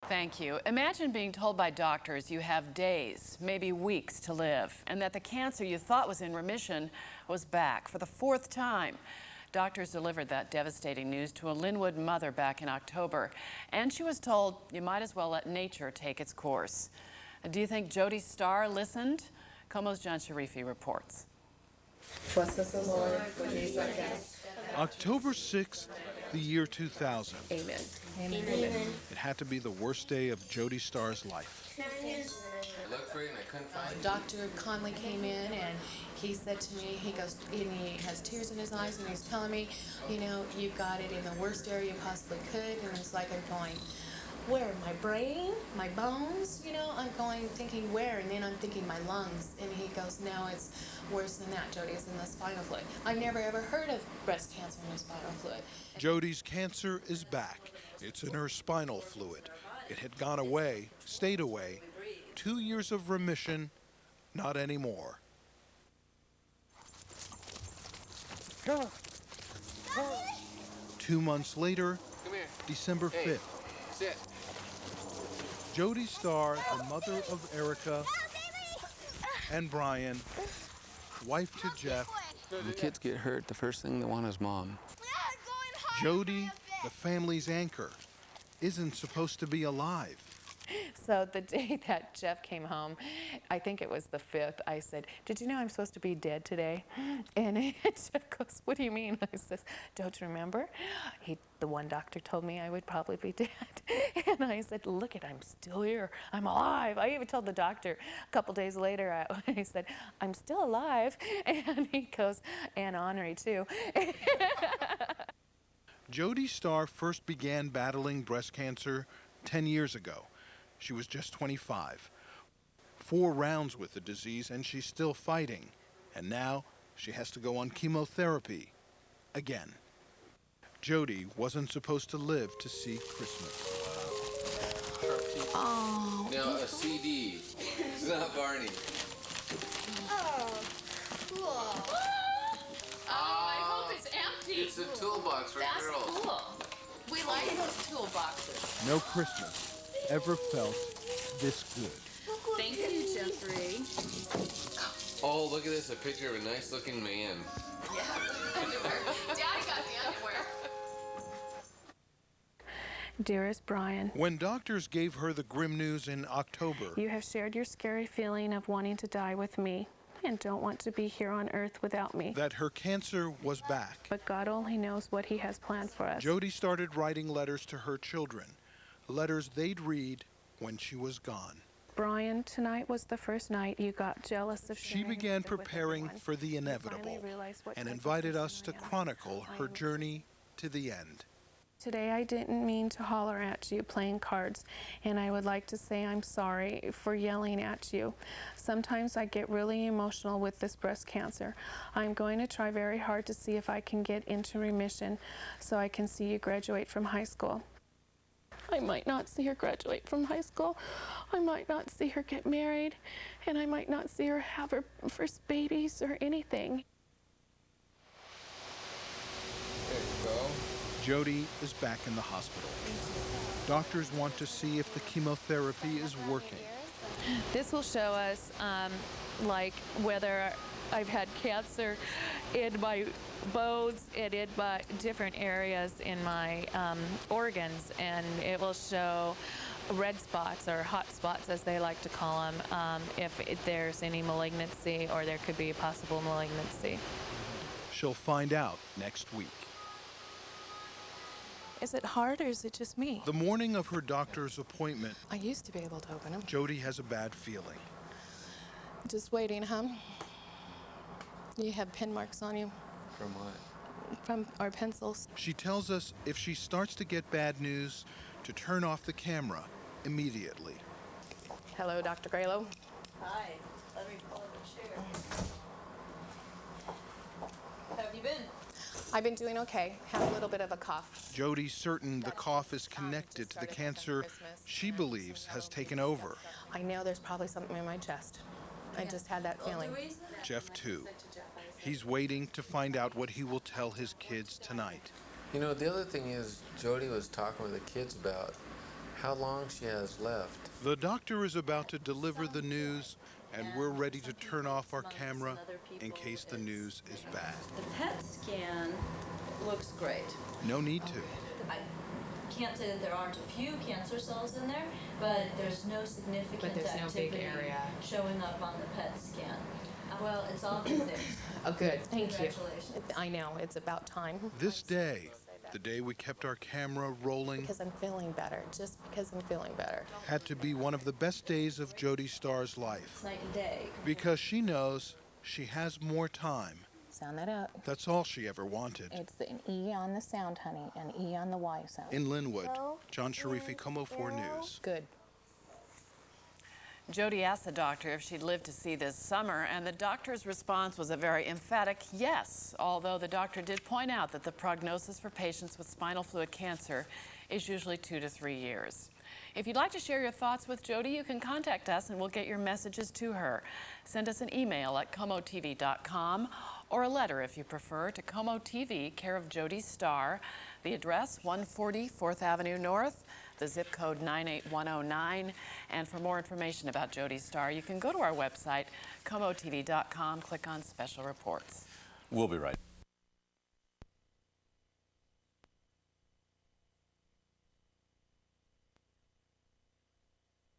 Thank you. Imagine being told by doctors you have days, maybe weeks to live, and that the cancer you thought was in remission was back for the fourth time. Doctors delivered that devastating news to a Linwood mother back in October, and she was told you might as well let nature take its course. Do you think Jody Starr listened? KOMO's John Sharifi reports. Trust us, O Lord, for these are guests. October 6th, the year 2000. Amen. Amen. It had to be the worst day of Jody Starr's life. I looked for you and I couldn't find you. Dr. Conley came in and he said to me, he goes, and he has tears in his eyes and he's telling me, you know, you got it in the worst area you possibly could. And it's like I'm going, where? My brain? My bones? You know, I'm going, thinking where? And then I'm thinking my lungs. And he goes, no, it's worse than that, Jody. It's in the spinal fluid. I've never ever heard of breast cancer in the spinal fluid. Jody's cancer is back. It's in her spinal fluid. It had gone away, stayed away. 2 years of remission, not anymore. 2 months later, Come here. December 5th. Sit. Jody Starr, the mother of Erica and Brian, wife to Jeff. When kids get hurt, the first thing they want is mom. Jody, the family's anchor, isn't supposed to be alive. So the day that Jeff came home, I think it was the 5th, I said, did you know I'm supposed to be dead today? And Jeff goes, what do you mean? I says, don't you remember? The one doctor told me I would probably be dead. And I said, look it, I'm still here. I'm alive. I even told the doctor a couple days later, I said, I'm still alive. And he goes, and ornery too. Jody Starr first began battling breast cancer 10 years ago. She was just 25. 4 rounds with the disease, and she's still fighting. And now she has to go on chemotherapy again. Jody wasn't supposed to live to see Christmas. Oh. Now, a CD. It's not Barney. Oh, cool. I hope it's empty. It's a toolbox for That's girls. cool. We like those toolboxes. No Christmas ever felt this good. Thank you, Jeffrey. Oh, look at this, a picture of a nice-looking man. Yeah, underwear. Daddy got the underwear. Dearest Brian, When doctors gave her the grim news in October, you have shared your scary feeling of wanting to die with me and don't want to be here on earth without me. that her cancer was back, But God only knows what he has planned for us. Jody started writing letters to her children, letters they'd read when she was gone. Brian, tonight was the first night you got jealous of She sharing began it with preparing everyone. for the You inevitable finally realized what and type of invited person us to I am. chronicle I her am- journey to the end. Today I didn't mean to holler at you playing cards, and I would like to say I'm sorry for yelling at you. Sometimes I get really emotional with this breast cancer. I'm going to try very hard to see if I can get into remission so I can see you graduate from high school. I might not see her graduate from high school. I might not see her get married, and I might not see her have her first babies or anything. There you go. Jody is back in the hospital. Doctors want to see if the chemotherapy is working. This will show us like whether I've had cancer in my bones and in my different areas in my organs, and it will show red spots or hot spots as they like to call them, if there's any malignancy or there could be a possible malignancy. She'll find out next week. Is it hard or is it just me? The morning of her doctor's appointment, I used to be able to open them. Jody has a bad feeling. Just waiting, huh? You have pin marks on you From what? from our pencils. She tells us if she starts to get bad news, to turn off the camera immediately. Hello, Dr. Graylow. Hi. Let me pull in a chair. How have you been? I've been doing okay. Have a little bit of a cough. Jody's certain the cough is connected to the cancer she believes has taken over. I know there's probably something in my chest. I just had that feeling. Jeff, too. He's waiting to find out what he will tell his kids tonight. You know, the other thing is, Jody was talking with the kids about how long she has left. The doctor is about to deliver the news, and we're ready to turn off our camera in case the news is bad. The PET scan looks great. No need to. I can't say that there aren't a few cancer cells in there, but there's no significant But there's no big activity area. showing up on the PET scan. Well, it's all good news. Oh, good. Thank you. Congratulations. I know, it's about time. This day, the day we kept our camera rolling, Because I'm feeling better, just because I'm feeling better. had to be one of the best days of Jody Starr's life. It's night and day. Because she knows she has more time. Sound that up. That's all she ever wanted. It's an E on the sound, honey, and E on the Y sound. In Linwood, John Sharifi, Como 4 News. Good. Jody asked the doctor if she'd live to see this summer, and the doctor's response was a very emphatic yes, although the doctor did point out that the prognosis for patients with spinal fluid cancer is usually 2 to 3 years. If you'd like to share your thoughts with Jody, you can contact us and we'll get your messages to her. Send us an email at comotv.com or a letter if you prefer to Como TV, care of Jody Starr. The address 140 4th Avenue North, the zip code 98109. And for more information about Jody Starr, you can go to our website, comotv.com, click on Special Reports. We'll be right back.